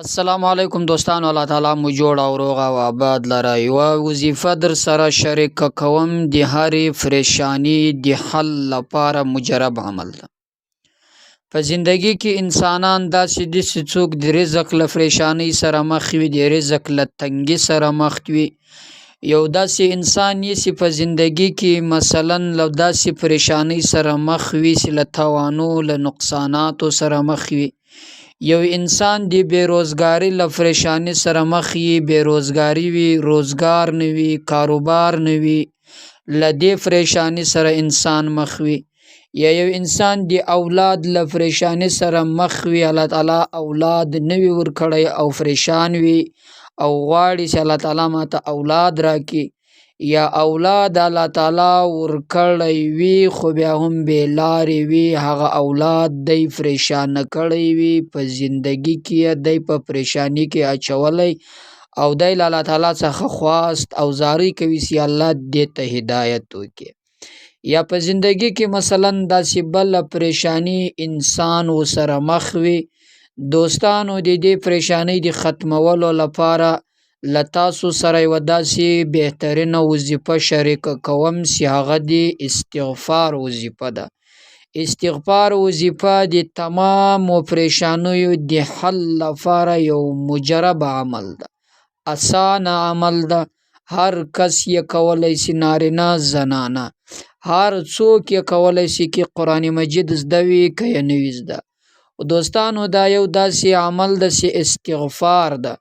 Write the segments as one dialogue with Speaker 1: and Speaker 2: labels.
Speaker 1: السلام علیکم دوستانو، الله تعالی مو جوړ او روغ او آباد لره. یوه وظیفه در سره شریک کوم، د هرې پریشانی د حل لپاره مجرب عمل ده. په زندگی کې انسانان داسې دي چې څوک د رزق له پریشانی سره مخ وي، د رزق له تنګي سره مخ وي. یو داسې انسان یې چې په زندگی کې مثلا له داسې پریشانی سره مخ وي چې له توانو له نقصاناتو سره مخ وي. یو انسان دی بیروزګاری له پریشانی سره مخ وي، بیروزګاری وي، روزګار نه وي، کاروبار نه وي، له دې پریشانی سره انسان مخ وي. یا یو انسان دی اولاد له پریشانی سره مخ وي، الله تعالی اولاد نه وي ورکړی او پریشان وي او غواړي چې الله تعالی ماته اولاد راکړي. یا اولاد الله تعالی ورکړی وي خو بیا هم بې لارې وي، هغه اولاد دی پریشان کړی وي، په زندگی کې دی په پریشانی کې اچولی او دی له الله تعالی څخه خواست او زاری کوي چې الله دې ته هدایت وکړي. یا په زندگی کې مثلا داسې بل پریشانی انسان ورسره مخ وي. دوستانو د دې پریشانی د ختمولو لپاره له تاسو سره یوه داسې بهترینه وظیفه شریک کوم چې هغه د استغفار وظیفه ده. استغفار وظیفه د تمامو پریشانیو د حل لپاره یو مجرب عمل ده، اسانه عمل ده. هر کس یې کولی شي، نارینه زنانه، هر څوک یې کولی شي چې قرآن مجید زده وي که یې نه وي زده. دوستانو دا یو داسې عمل ده چې استغفار ده.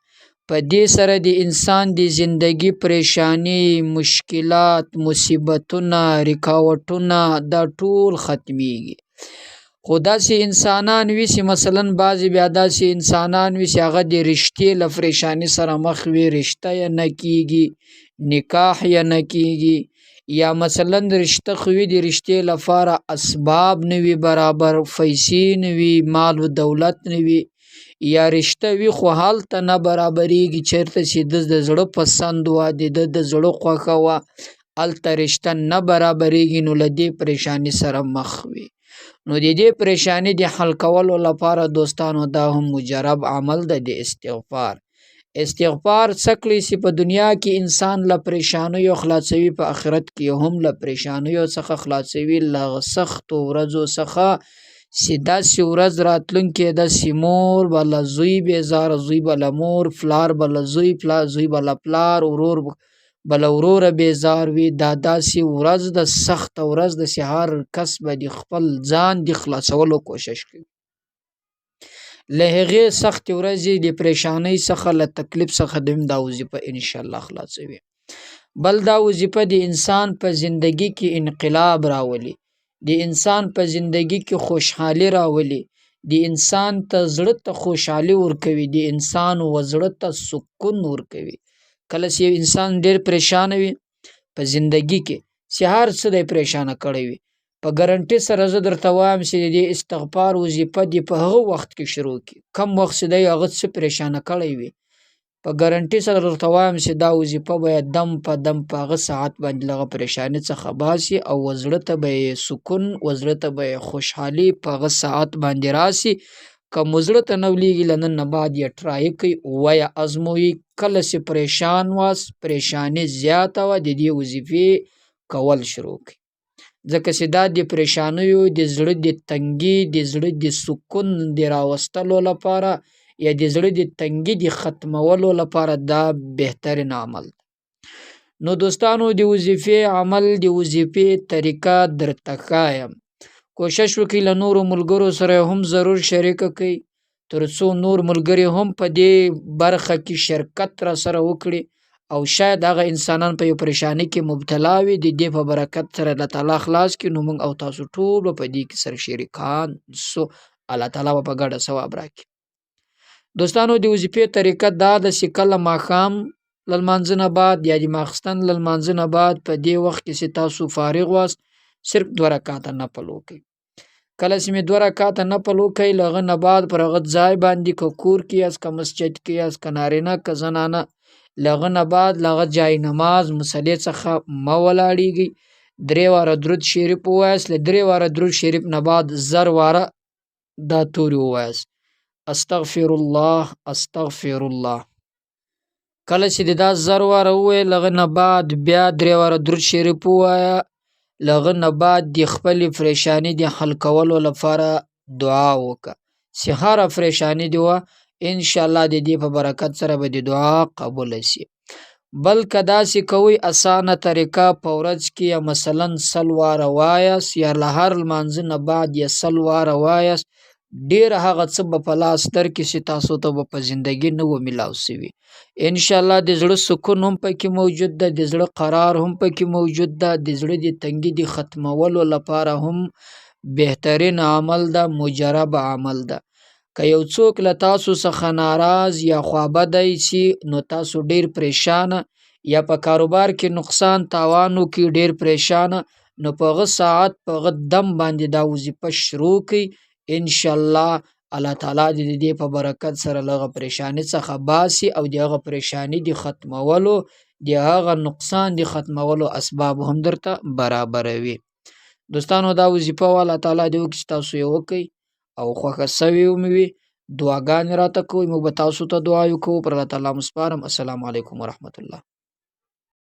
Speaker 1: په دې سره د انسان د زندگی پریشانی، مشکلات، مصیبتونه، رکاوټونه دا ټول ختمیږي. خو داسې انسانان وي چې مثلا بعضې بیا داسې انسانان وي چې هغه د رشتې له پریشانی سره مخ وي، رشته یې نه کیږي، نکاح یې نه کیږي. یا مثلا رشته خو وي، د رشتې لپاره اسباب نه وي برابر، پیسې نه وي، مال و دولت نه وي. یا رشته وي خو هلته نه برابریږي، چیرته چې د زړه پسند وه، د زړه خوښه وه، هلته رشته نه برابریږي، نو له دې پریشانی سره مخ وي. نو د دې پریشانی د حل کولو لپاره دوستانو دا هم مجرب عمل ده د استغفار. استغفار څه کړي چې په دنیا کې انسان له پریشانیو خلاصوي، په آخرت کې هم له پریشانیو څخه خلاصوي، له سختو ورځو څخه چې داسې ورځ راتلونکې ده چې مور به له زوی بیزاره، زوی به له مور، پلار به له زوی، زوی به له پلار، ورور به له وروره بیزار وي. دا داسې ورځ ده، سخته ورځ ده چې هر کس به د خپل ځان د خلاصولو کوشش کوي. له هغې سختې ورځې د پریشانۍ څخه، له تکلیف څخه دویم دا وظیفه انشاءالله خلاصوي. بل دا وظیفه د انسان په زندگی کې انقلاب راولي، د انسان په زندگی کې خوشحالی راولي، د انسان ته زړه ته خوشحالی ورکوي، د انسان وزړه ته سکون ورکوي. کله چې یو انسان ډیر پریشان وي په زندگی کې، چې هر څه دی پریشانه کړی وي، په ګارنټي سره زه درته وایم چې د استغفار وظیفه دی په هغه وخت کې شروع کړي، کم وخت چې دی هغه څه پریشانه کړی وي، په ګارنټي سره درته وایم چې دا وظیفه به دم په دم په هغه ساعت باندې له هغه پریشاني څخه باسي او وزړه ته به یې سکون، وزړه ته به یې خوشحالي په هغه ساعت باندې راسي. که مو زړه ته نه ولیږي، له نن نه بعد یې ټرای کوئ، ویې ازموئ. کله چې پریشان واست، پریشاني زیاته وه، د دې وظیفې کول شروع کړئ، ځکه چې دا د پریشانیو د زړه د تنګي، د زړه د سکون د راوستلو لپاره، یا د زړه د تنګي د ختمولو لپاره دا بهترین عمل. نو دوستانو د وظیفې عمل، د وظیفې طریقه درته ښایم. کوشش وکړئ له نورو ملګرو سره هم ضرور شریک کړئ، تر څو نور ملګري هم په دې برخه کې شرکت را سره وکړي او شاید هغه انسانان په یو پریشانی کې مبتلا وي، د دې په برکت سره الله تعالی خلاص کړي. نو موږ او تاسو ټول به په دې کې سره شریکان سو، الله تعالی به په ګډه ثواب راکړي. دوستانو د وظیفې طریقه دا ده چې کله ماښام له لمانځه نه بعد یا د ماخستن له لمانځه نه بعد په دې وخت کې چې تاسو فارغ واست، صرف 2 رکعاته نفل وکړئ. کله چې مې 2 رکعاته نفل وکړئ، له هغه نه بعد پر هغه ځای باندې که کور کې یاست، که مسجد کې یاست، که نارینه که زنانه، له هغه نه بعد له هغه جای نماز مصلې څخه مه ولاړېږئ، 3 واره درود شریف ووایاست. له 3 واره درود شریف نه بعد 1000 واره دا توري ووایاست: استغفر الله استغفر الله. کله چې دا 1000 واره ووایې لغه نه بعد بیا 3 واره درود شریف ووایه. لغه نه بعد د خپلې پریشاني د حل کولو لپاره دعا وکړه چې هره پریشاني دې وه انشاءالله د دې په برکت سره به د دعا قبول شي. بل که داسې کوئ اسانه طریقه په ورځ کې یا مثلا 100 واره وایاست یا له هر لمانځه نه بعد یا 100 واره وایاست، ډیر هغه څه به په لاس درکړي چې تاسو ته به په زندګي نه و میلاو سوي. انشاءالله د زړه سکون هم پکې موجود ده، د زړه قرار هم پکې موجود ده، د زړه د تنګي د ختمولو لپاره هم بهترین عمل ده، مجرب عمل ده. که یو څوک له تاسو څخه ناراض یا خوابدی شي نو تاسو ډیر پریشانه یا په کاروبار کې نقصان تاوانو کې ډیر پریشانه، نو په هغه ساعت په هغه دم باندې دا وظیفه شروع کړئ. انشاءالله الله تعالی د دې په برکت سره لغه پریشانی څخه باسي او دغه پریشانی د ختمولو دغه نقصان د ختمولو اسباب هم درته برابروي. دوستانو دا وظیفه الله تعالی دې وکړي تاسو یې وکړئ او خوښه سوي وموي. دعاګانې راته کوئ، موږ به تاسو ته دعا وکړو. پر الله تعالی مسپارم. السلام علیکم ورحمت الله.